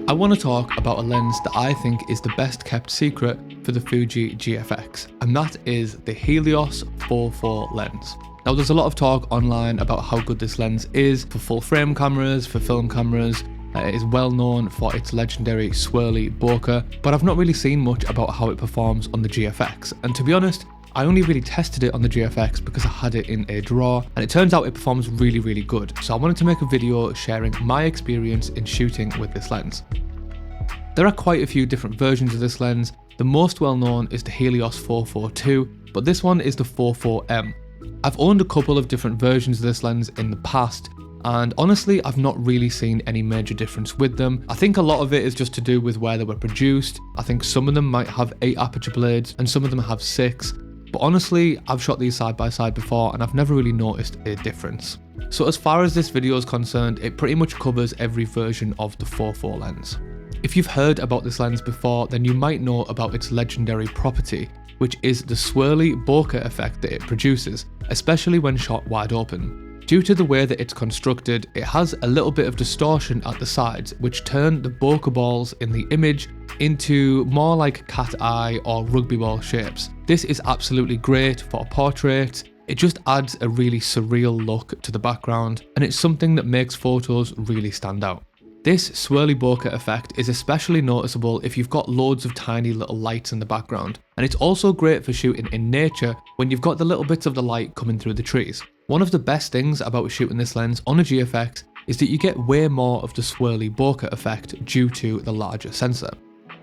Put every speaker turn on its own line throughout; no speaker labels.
I want to talk about a lens that I think is the best kept secret for the Fuji GFX, and that is the Helios 4.4 lens. Now there's a lot of talk online about how good this lens is for full frame cameras, for film cameras. It is well known for its legendary swirly bokeh, but I've not really seen much about how it performs on the GFX, and to be honest, I only really tested it on the GFX because I had it in a drawer, and it turns out it performs really good. So I wanted to make a video sharing my experience in shooting with this lens. There are quite a few different versions of this lens. The most well known is the Helios 4.4-2, but this one is the 4.4M. I've owned a couple of different versions of this lens in the past, and honestly I've not really seen any major difference with them. I think a lot of it is just to do with where they were produced. I think some of them might have 8 aperture blades and some of them have 6. But honestly, I've shot these side by side before and I've never really noticed a difference. So as far as this video is concerned, it pretty much covers every version of the 4.4 lens. If you've heard about this lens before, then you might know about its legendary property, which is the swirly bokeh effect that it produces, especially when shot wide open. Due to the way that it's constructed, it has a little bit of distortion at the sides, which turn the bokeh balls in the image into more like cat eye or rugby ball shapes. This is absolutely great for portraits. It just adds a really surreal look to the background, and it's something that makes photos really stand out. This swirly bokeh effect is especially noticeable if you've got loads of tiny little lights in the background, and it's also great for shooting in nature when you've got the little bits of the light coming through the trees. One of the best things about shooting this lens on a GFX is that you get way more of the swirly bokeh effect due to the larger sensor.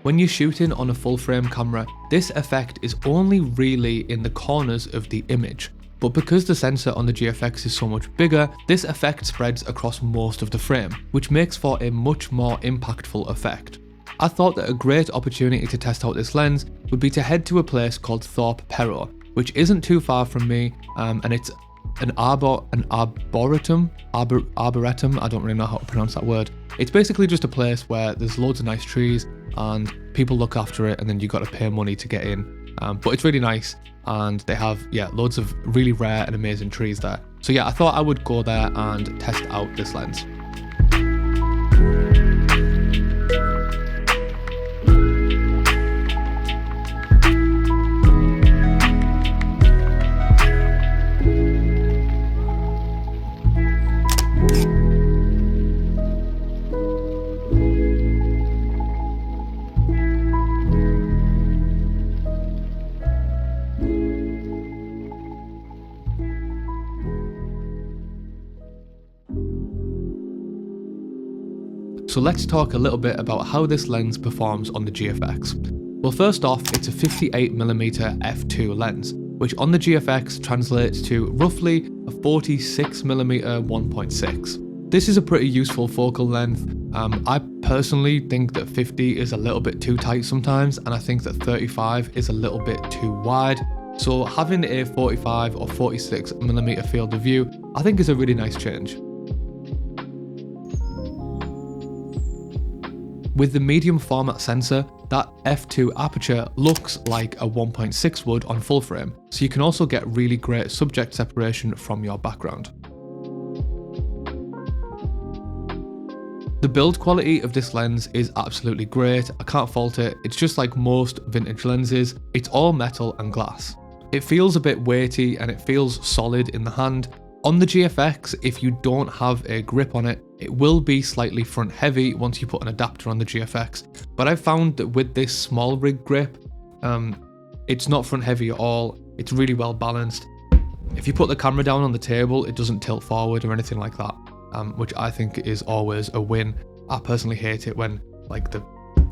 When you're shooting on a full frame camera, this effect is only really in the corners of the image. But because the sensor on the GFX is so much bigger, this effect spreads across most of the frame, which makes for a much more impactful effect. I thought that a great opportunity to test out this lens would be to head to a place called Thorp, Perrow, which isn't too far from me, and it's an arboretum, I don't really know how to pronounce that word. It's basically just a place where there's loads of nice trees and people look after it, and then you got to pay money to get in. But it's really nice, and they have loads of really rare and amazing trees there. So I thought I would go there and test out this lens. So let's talk a little bit about how this lens performs on the GFX. Well, first off, it's a 58mm f2 lens, which on the GFX translates to roughly a 46mm 1.6. This is a pretty useful focal length. I personally think that 50 is a little bit too tight sometimes, and I think that 35 is a little bit too wide. So having a 45 or 46mm field of view, I think is a really nice change. With the medium format sensor, that f2 aperture looks like a 1.6 would on full frame, so you can also get really great subject separation from your background. The build quality of this lens is absolutely great, I can't fault it. It's just like most vintage lenses, it's all metal and glass. It feels a bit weighty and it feels solid in the hand. On the GFX, if you don't have a grip on it, it will be slightly front heavy once you put an adapter on the GFX. But I've found that with this small rig grip, it's not front heavy at all. It's really well balanced. If you put the camera down on the table, it doesn't tilt forward or anything like that, which I think is always a win. I personally hate it when like the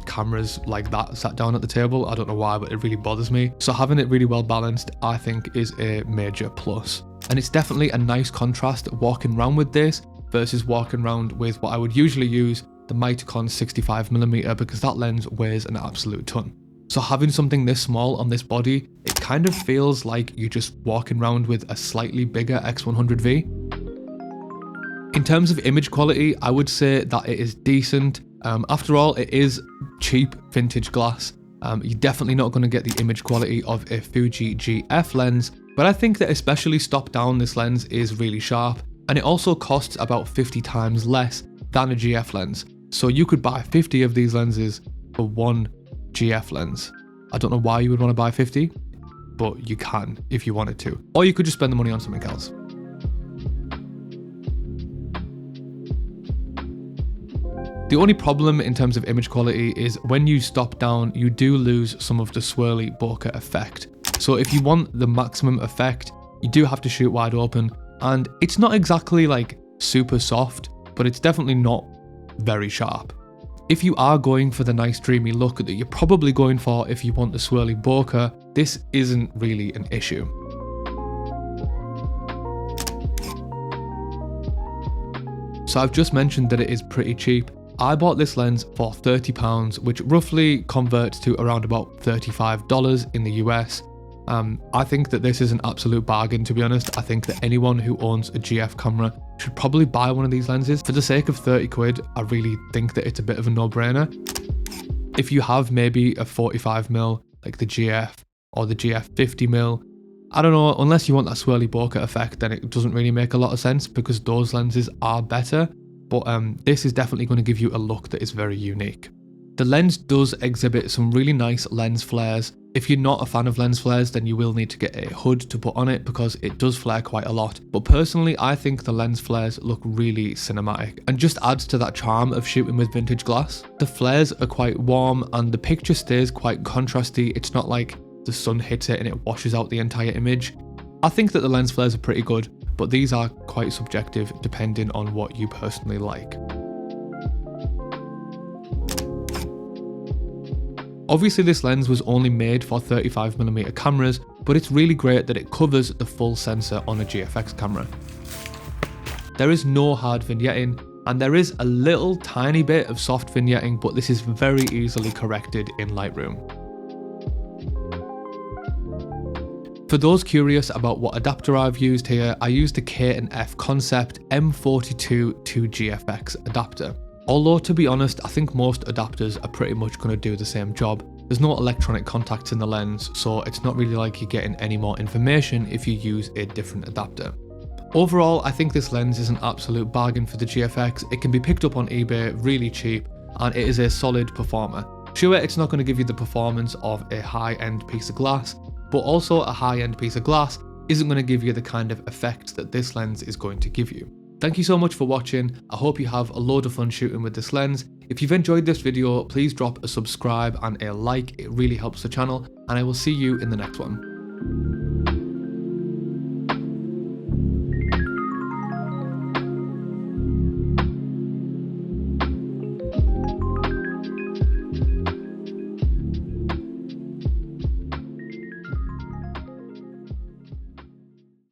camera's like that sat down at the table. I don't know why, but it really bothers me. So having it really well balanced, I think is a major plus. And it's definitely a nice contrast walking around with this versus walking around with what I would usually use, the Mitakon 65mm, because that lens weighs an absolute ton. So having something this small on this body, it kind of feels like you're just walking around with a slightly bigger X100V. In terms of image quality, I would say that it is decent. After all, it is cheap vintage glass. You're definitely not going to get the image quality of a Fuji GF lens, but I think that especially stop down this lens is really sharp, and it also costs about 50 times less than a GF lens. So you could buy 50 of these lenses for one GF lens. I don't know why you would want to buy 50, but you can if you wanted to. Or you could just spend the money on something else. The only problem in terms of image quality is when you stop down, you do lose some of the swirly bokeh effect. So if you want the maximum effect, you do have to shoot wide open, and it's not exactly like super soft, but it's definitely not very sharp. If you are going for the nice dreamy look that you're probably going for if you want the swirly bokeh, this isn't really an issue. So I've just mentioned that it is pretty cheap. I bought this lens for £30, which roughly converts to around about $35 in the US. I think that this is an absolute bargain, to be honest. I think that anyone who owns a GF camera should probably buy one of these lenses. For the sake of 30 quid, I really think that it's a bit of a no-brainer. If you have maybe a 45mm, like the GF or the GF 50mm, I don't know, unless you want that swirly bokeh effect, then it doesn't really make a lot of sense because those lenses are better. But this is definitely going to give you a look that is very unique. The lens does exhibit some really nice lens flares. If you're not a fan of lens flares, then you will need to get a hood to put on it because it does flare quite a lot. But personally, I think the lens flares look really cinematic and just adds to that charm of shooting with vintage glass. The flares are quite warm and the picture stays quite contrasty. It's not like the sun hits it and it washes out the entire image. I think that the lens flares are pretty good, but these are quite subjective depending on what you personally like. Obviously this lens was only made for 35mm cameras, but it's really great that it covers the full sensor on a GFX camera. There is no hard vignetting, and there is a little tiny bit of soft vignetting, but this is very easily corrected in Lightroom. For those curious about what adapter I've used here, I used the K&F Concept M42 to GFX adapter. Although to be honest, I think most adapters are pretty much going to do the same job. There's no electronic contacts in the lens, so it's not really like you're getting any more information if you use a different adapter. Overall, I think this lens is an absolute bargain for the GFX. It can be picked up on eBay really cheap, and it is a solid performer. Sure, it's not going to give you the performance of a high-end piece of glass, but also a high-end piece of glass isn't going to give you the kind of effect that this lens is going to give you. Thank you so much for watching. I hope you have a load of fun shooting with this lens. If you've enjoyed this video, please drop a subscribe and a like. It really helps the channel, and I will see you in the next one.